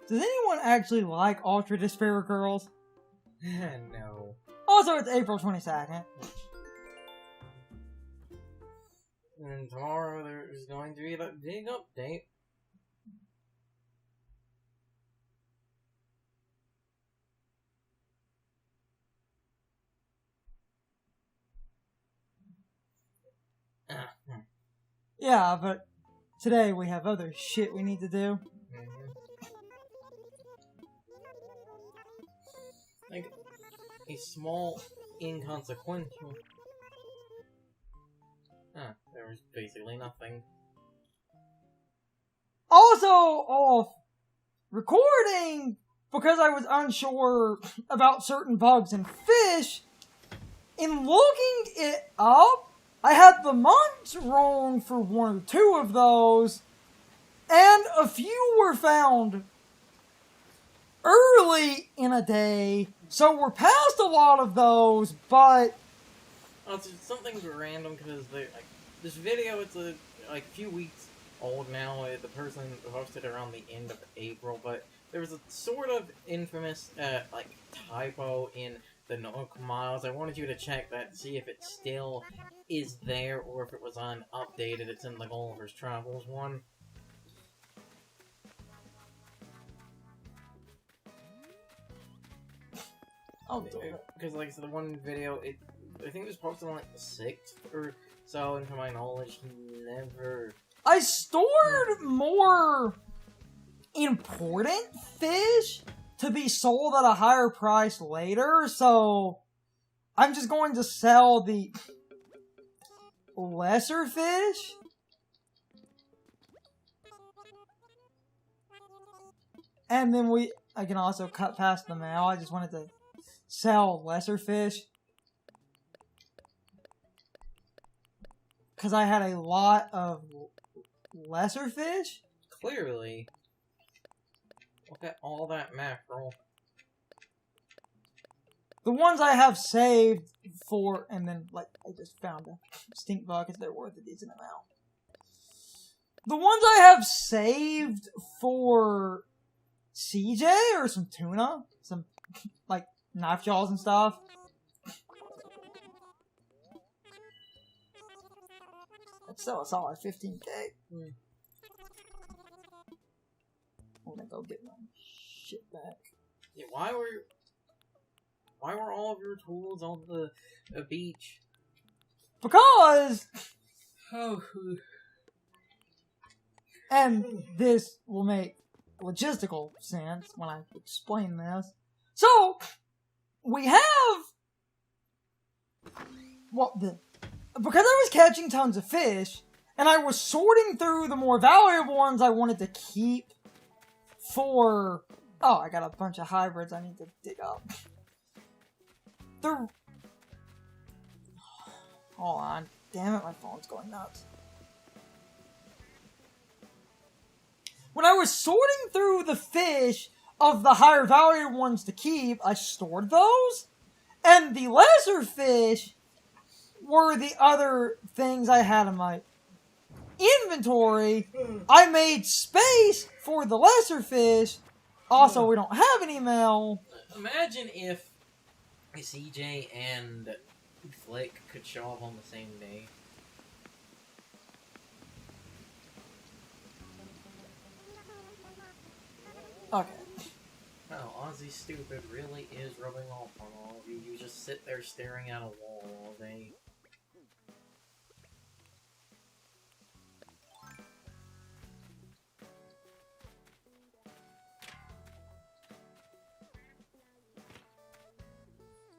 Does anyone actually like Ultra Despair Girls? No. Also, it's April 22nd. And tomorrow there's going to be a big update. Yeah, but today we have other shit we need to do. Like, a small, inconsequential... there was basically nothing. Also, off recording because I was unsure about certain bugs in fish. In looking it up, I had the months wrong for 1 or 2 of those, and a few were found early in a day, so we're past a lot of those, but... Oh, it's just something random, because this video, it's a few weeks old now. The person posted around the end of April, but there was a sort of infamous, typo in the Nook Miles. I wanted you to check that to see if it still is there, or if it was unupdated. It's in the Gulliver's Travels one. Oh, because, like I said, the one video, I think it was posted on, like, the 6th or so, and to my knowledge, he never... I stored more important fish to be sold at a higher price later, so I'm just going to sell the lesser fish. And then I can also cut past the mail. I just wanted to sell lesser fish. Because I had a lot of lesser fish. Clearly. Look at all that mackerel. The ones I have saved for, and then, like, I just found a stink bucket. They're worth a decent amount. The ones I have saved for CJ or some tuna, some, like, knife jaws and stuff. That's still a solid 15k. I'm gonna go get my shit back. Yeah, why were all of your tools on the beach? Because, Oh. and this will make logistical sense when I explain this. So, we have, because I was catching tons of fish, and I was sorting through the more valuable ones I wanted to keep for... Oh, I got a bunch of hybrids I need to dig up. Hold on. Damn it, my phone's going nuts. When I was sorting through the fish of the higher value ones to keep, I stored those. And the lesser fish were the other things I had in my inventory. I made space for the lesser fish. Also, we don't have any mail. Imagine if CJ and Flick could show up on the same day. Okay. Wow, Ozzy Stupid really is rubbing off on all of you. You just sit there staring at a wall all day.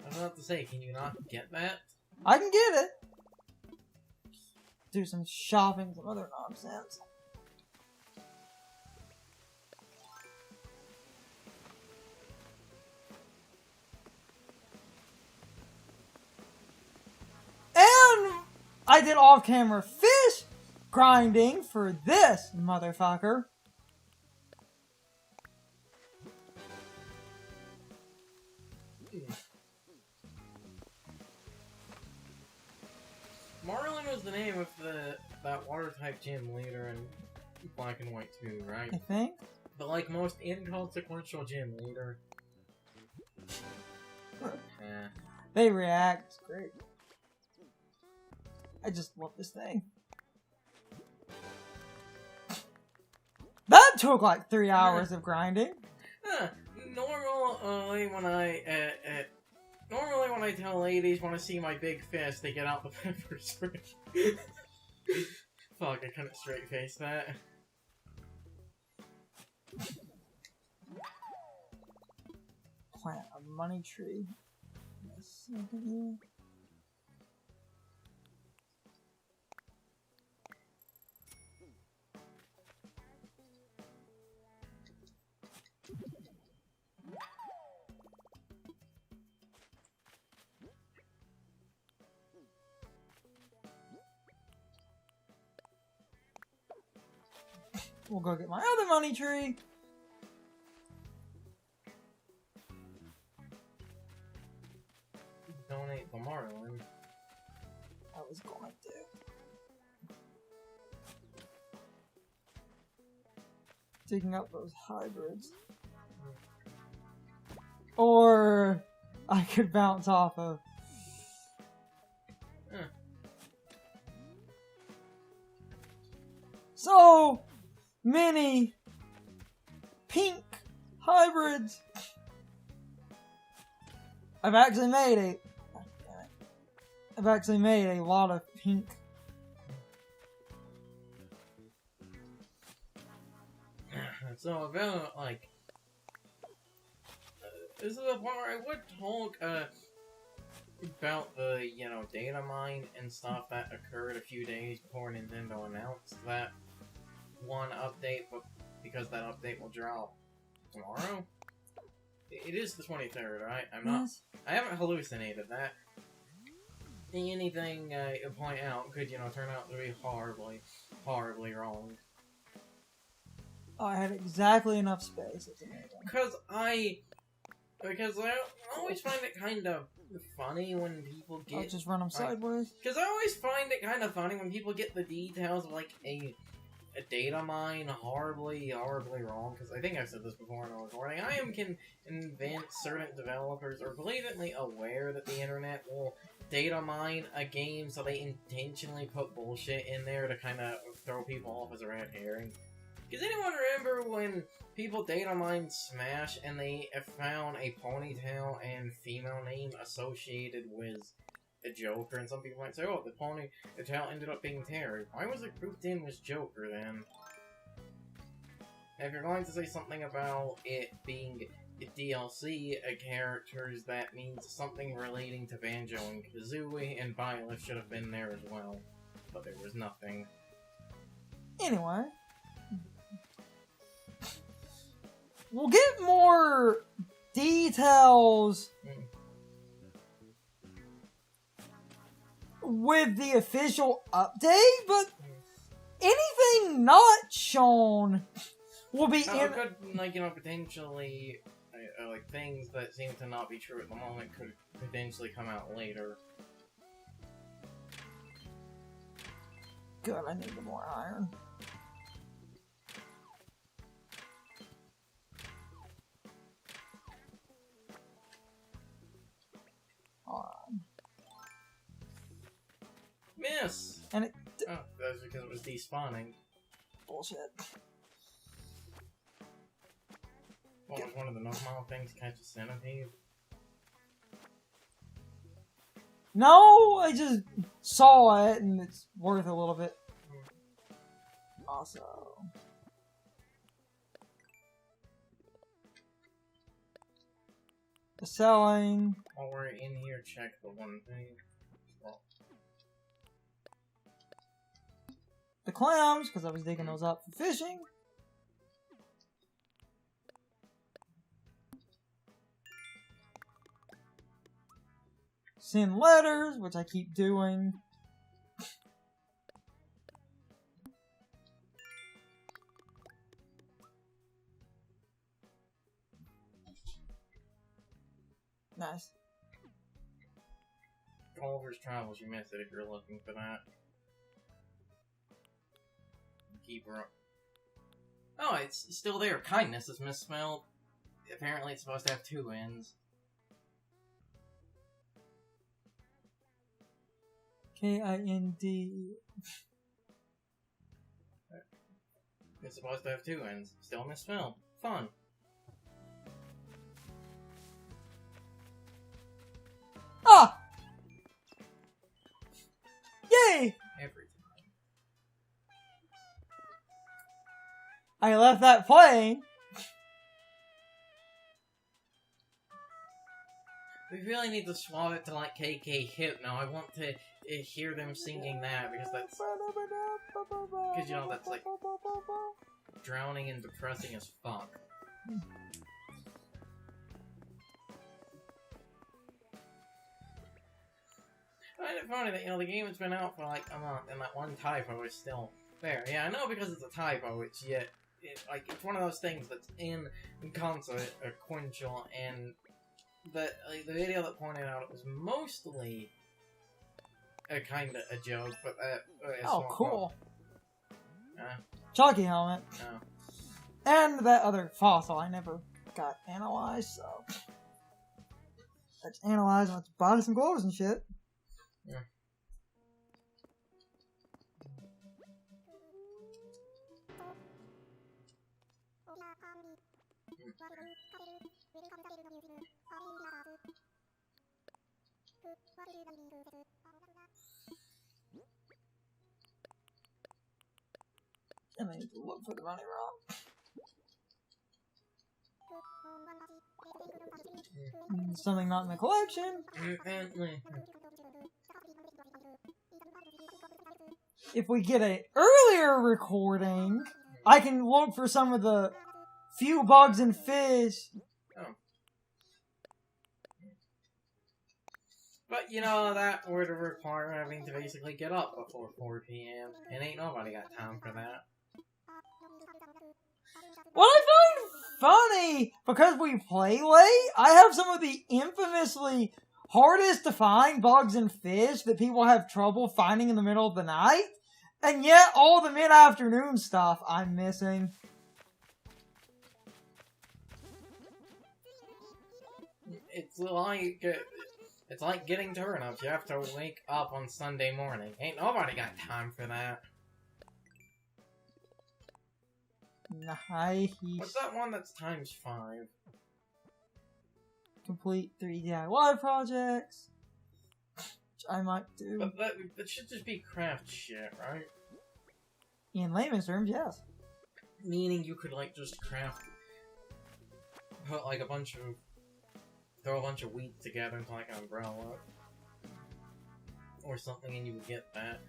I was about to say, can you not get that? I can get it. Do some shopping, some other nonsense. And I did off-camera fish grinding for this motherfucker. Marlin was the name of that water-type gym leader in Black and White 2, right? I think. But like most inconsequential gym leader. They react. It's great. I just love this thing. That took like 3 hours of grinding. Normally when I tell ladies want to see my big fist, they get out the pepper spray. Fuck, I couldn't straight face that. Plant a money tree. Yes. We'll go get my other money tree. Donate to Marlin. I was going to. Digging up those hybrids. Or I could bounce off of. So many pink hybrids. I've actually made a lot of pink. So about like this is the part where I would talk about the data mine and stuff that occurred a few days before Nintendo announced that one update, but because that update will drop tomorrow. It is the 23rd, right? I haven't hallucinated that. Anything you point out could, turn out to be horribly, horribly wrong. Oh, I had exactly enough space. It's amazing. Because I always find it kind of funny when people get... I'll just run them sideways. Because I always find it kind of funny when people get the details of, like, a data mine horribly, horribly wrong. Because I think I've said this before in a recording. I am convinced certain developers are blatantly aware that the internet will data mine a game, so they intentionally put bullshit in there to kind of throw people off as a red herring. Does anyone remember when people data mined Smash and they found a ponytail and female name associated with the Joker? And some people might say, oh, the ponytail ended up being Terry. Why was it grouped in with Joker then? If you're going to say something about it being DLC characters, that means something relating to Banjo and Kazooie, and Byleth should have been there as well. But there was nothing. Anyway. We'll get more details with the official update, but anything not shown will be potentially, like, things that seem to not be true at the moment could potentially come out later. Good, I need more iron. Miss! And it... Oh, that's because it was despawning. Bullshit. What was one of the normal things catch a centipede? No, I just saw it and it's worth a little bit. Also... The selling... While we're in here, check the one thing. Well, the clams, because I was digging those up for fishing. Send letters, which I keep doing. Nice. Gulliver's Travels, you missed it if you're looking for that. Keep her up. Oh, it's still there. Kindness is misspelled. Apparently it's supposed to have 2 N's. K-I-N-D. It's supposed to have 2 N's. Still misspelled. Fun. Ah! Yay! Every time. I left that playing. We really need to swap it to like KK Hypno. I want to hear them singing that because that's... Because, you know, that's like drowning and depressing as fuck. I find it funny that, you know, the game has been out for like a month and that one typo is still there. Yeah, I know because it's a typo, it's yet... it's one of those things that's inconsequential, and the video that pointed out it was mostly a kinda a joke, but that... Oh, cool. Uh, Chalky helmet. no. And that other fossil I never got analyzed, so... Let's analyze, let's buy some gloves and shit. Yeah. I need to look for the money rock. Something not in the collection. If we get an earlier recording, I can look for some of the few bugs and fish. Oh. But, you know, that would require having to basically get up before 4 p.m. And ain't nobody got time for that. What I find funny, because we play late, I have some of the infamously hardest to find bugs and fish that people have trouble finding in the middle of the night, and yet all the mid-afternoon stuff I'm missing. It's like getting turnips. You have to wake up on Sunday morning. Ain't nobody got time for that. Nice. What's that one that's times 5? Complete 3 DIY projects. Which I might do. But that should just be craft shit, right? In layman's terms, yes. Meaning you could, like, just craft... Put, like, throw a bunch of wheat together into, like, an umbrella. Or something, and you would get that.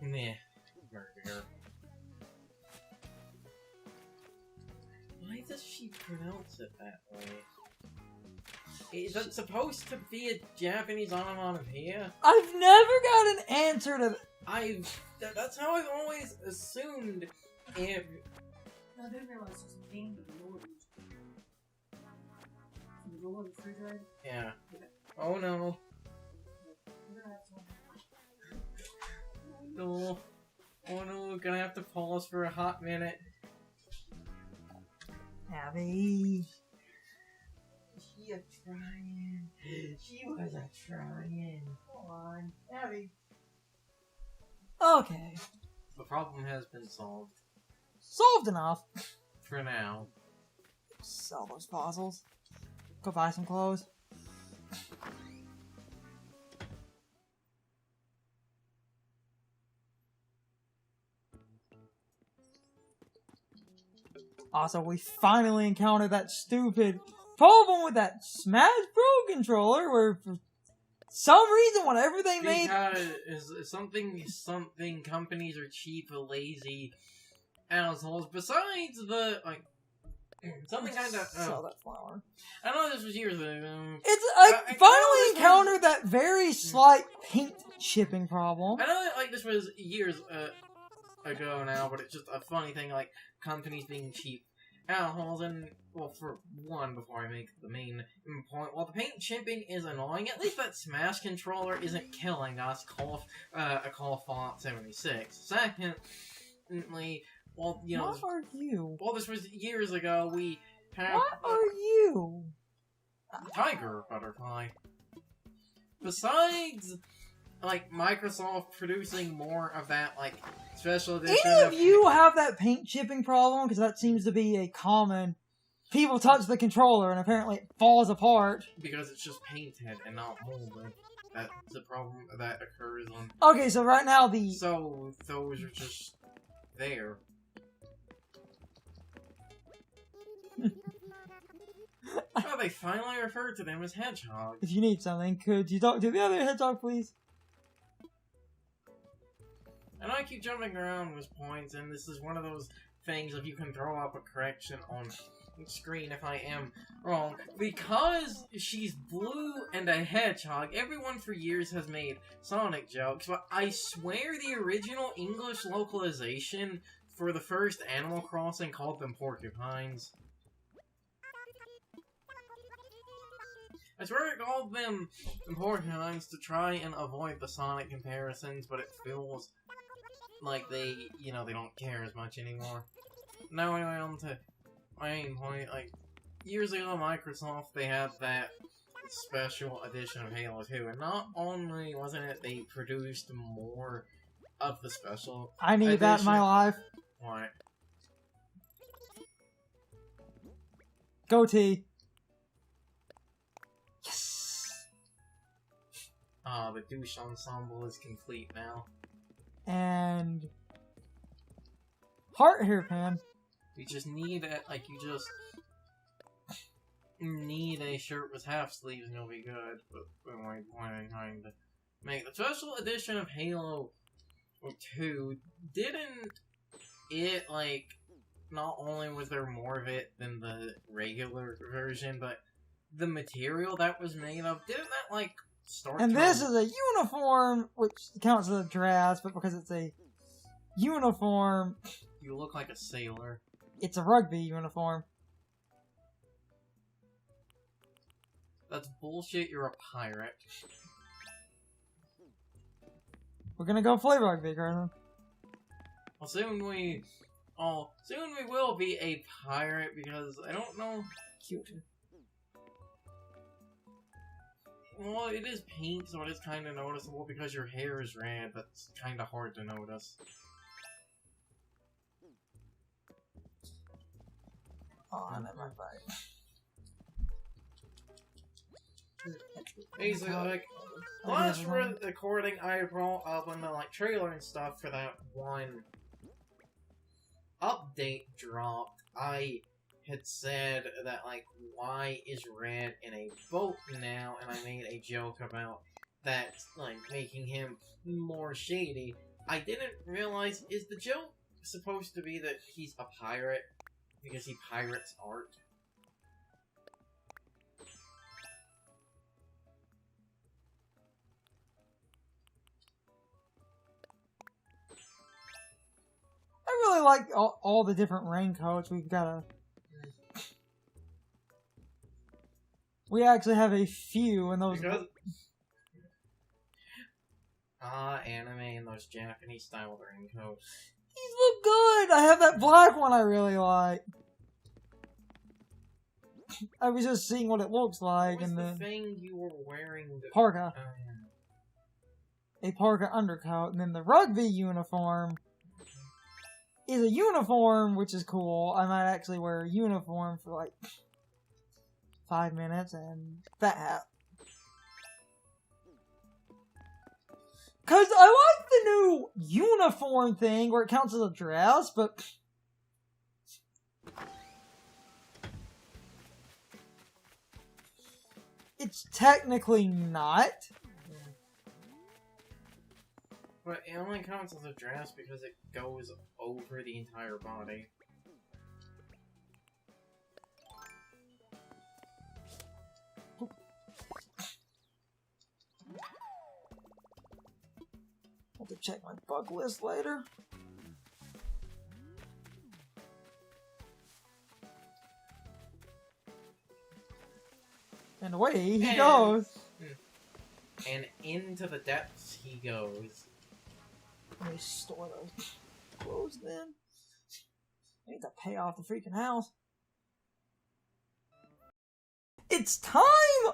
Meh. Burger. Why does she pronounce it that way? Is that supposed to be a Japanese onomatopoeia? I've never got an answer to... That's how I've always assumed if... I didn't realize there's a game with the Lord. The Lord refrigerator? Yeah. Oh no. We're gonna have to... No. Oh no, we're gonna have to pause for a hot minute. Abby. She a trying. She was a trying. Come on, Abby. Okay. The problem has been solved. Solved enough. For now. Sell those fossils. Go buy some clothes. Also, we finally encountered that stupid problem with that Smash Bros. Controller where for some reason, whatever they made... Because something companies are cheap or lazy assholes. Besides the, like, something kind of... Sell that flower. I know this was years ago. I finally encountered that very slight paint chipping problem. I know that, like, this was years ago now, but it's just a funny thing, like, companies being cheap assholes, and, well, for one, before I make the main point, while the paint chipping is annoying, at least that Smash controller isn't killing us, Call of Fallout 76. Secondly, well, you know, What are you? well, this was years ago. We have What are you? Tiger Butterfly. Besides, like, Microsoft producing more of that, like, special edition Any of you have that paint chipping problem? Because that seems to be a common. People touch the controller and apparently it falls apart. because it's just painted and not molded. That's the problem that occurs on. Okay, so right now the So those are just there. Oh, they finally referred to them as hedgehogs. if you need something, could you talk to the other hedgehog, please? And I keep jumping around with points, and this is one of those things if you can throw up a correction on screen if I am wrong. Because she's blue and a hedgehog, everyone for years has made Sonic jokes, but I swear the original English localization for the first Animal Crossing called them porcupines. I swear it called them porcupines to try and avoid the Sonic comparisons, but it feels like they, you know, they don't care as much anymore. Now anyway, on to my main point, like, years ago Microsoft, they had that special edition of Halo 2, and not only wasn't it they produced more of the special I need that in my edition- life. What? Goatee. Yes. The douche ensemble is complete now. And heart hairpan. You just need a, like, you just need a shirt with half sleeves and you'll be good. But why am I trying to make the special edition of Halo 2? Didn't it, like, not only was there more of it than the regular version, but the material that was made of, didn't that, like, start And to... this is a uniform, which counts as a dress, but because it's a uniform, You look like a sailor. it's a rugby uniform. That's bullshit, you're a pirate. We're gonna go play rugby, Carson. Well, soon we will be a pirate, because I don't know... Cute. Well, it is pink, so it is kind of noticeable. Because your hair is red, that's kind of hard to notice. Oh, never mind. Basically, like, last recording I brought up on the, like, trailer and stuff for that one update dropped, I had said that, like, why is red in a boat now, and I made a joke about that, like, making him more shady. I didn't realize, is the joke supposed to be that he's a pirate because he pirates art? I really like all the different raincoats. We've got a... We actually have a few, and those... Because... anime and those Japanese style raincoats. These look good! I have that black one I really like. I was just seeing what it looks like, What was and the then... thing you were wearing? Parka. A parka undercoat, and then the rugby uniform is a uniform, which is cool. I might actually wear a uniform for like 5 minutes, and that hat. Cause I like the new uniform thing where it counts as a dress, but it's technically not. But it only counts as a dress because it goes over the entire body. I'll have to check my bug list later. And away he And- goes. And into the depths he goes. Let me store those clothes then. I need to pay off the freaking house. It's time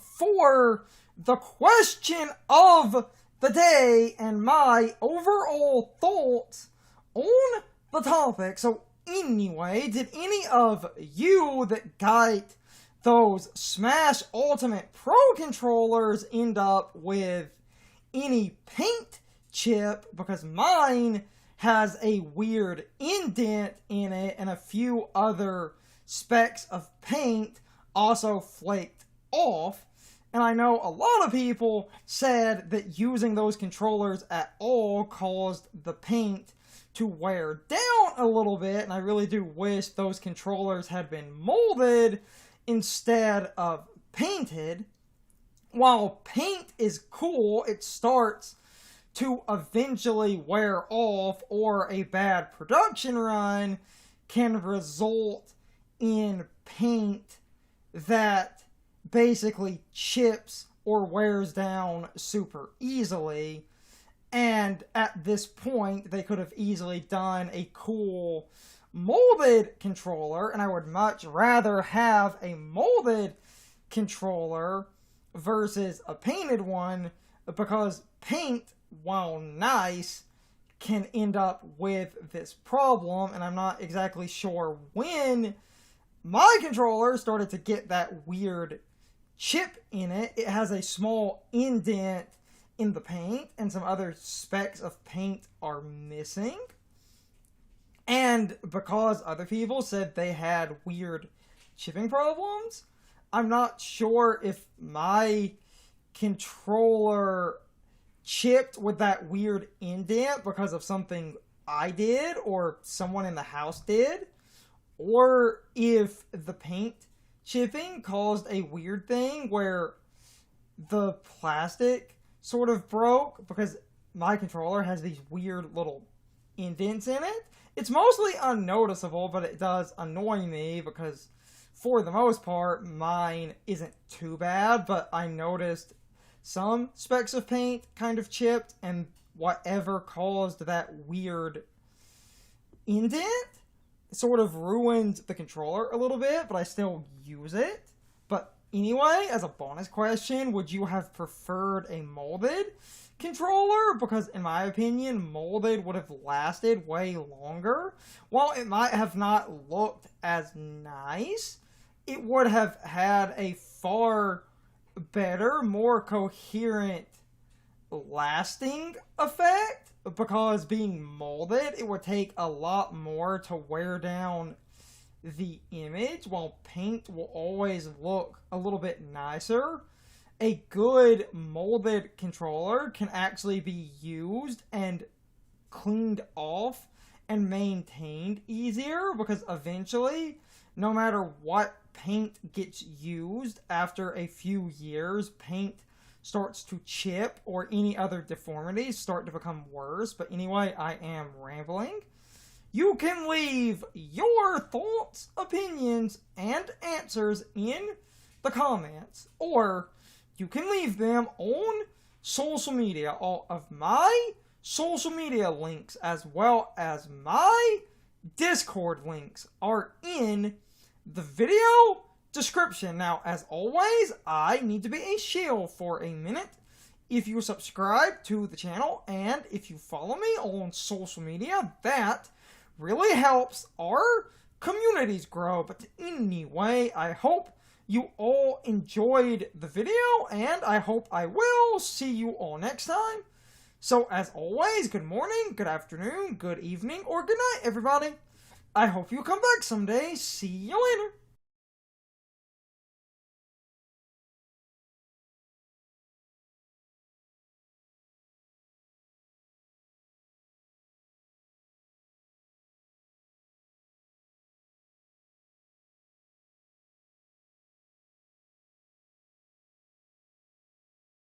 for the question of the day and my overall thoughts on the topic. So anyway, did any of you that got those Smash Ultimate Pro controllers end up with any paint chip? Because mine has a weird indent in it and a few other specks of paint also flaked off. And I know a lot of people said that using those controllers at all caused the paint to wear down a little bit, and I really do wish those controllers had been molded instead of painted. While paint is cool, it starts to eventually wear off, or a bad production run can result in paint that basically chips or wears down super easily. And at this point, they could have easily done a cool molded controller, and I would much rather have a molded controller versus a painted one, because paint, while nice, can end up with this problem, and I'm not exactly sure when my controller started to get that weird chip in it. It has a small indent in the paint, and some other specks of paint are missing. And because other people said they had weird chipping problems, I'm not sure if my controller chipped with that weird indent because of something I did or someone in the house did, or if the paint chipping caused a weird thing where the plastic sort of broke, because my controller has these weird little indents in it. It's mostly unnoticeable, but it does annoy me because for the most part mine isn't too bad, but I noticed some specks of paint kind of chipped, and whatever caused that weird indent sort of ruined the controller a little bit, but I still use it. But anyway, as a bonus question, would you have preferred a molded controller? Because in my opinion, molded would have lasted way longer. While it might have not looked as nice, it would have had a far better, more coherent lasting effect, because being molded, it would take a lot more to wear down the image, while paint will always look a little bit nicer. A good molded controller can actually be used and cleaned off and maintained easier, because eventually, no matter what paint gets used, after a few years, paint starts to chip or any other deformities start to become worse. But anyway, I am rambling. You can leave your thoughts, opinions, and answers in the comments, or you can leave them on social media. All of my social media links, as well as my Discord links, are in the video description. Now, as always, I need to be a shill for a minute. If you subscribe to the channel and if you follow me on social media, that really helps our communities grow. But anyway, I hope you all enjoyed the video, and I hope I will see you all next time. So as always, good morning, good afternoon, good evening, or good night, everybody. I hope you come back someday. See you later.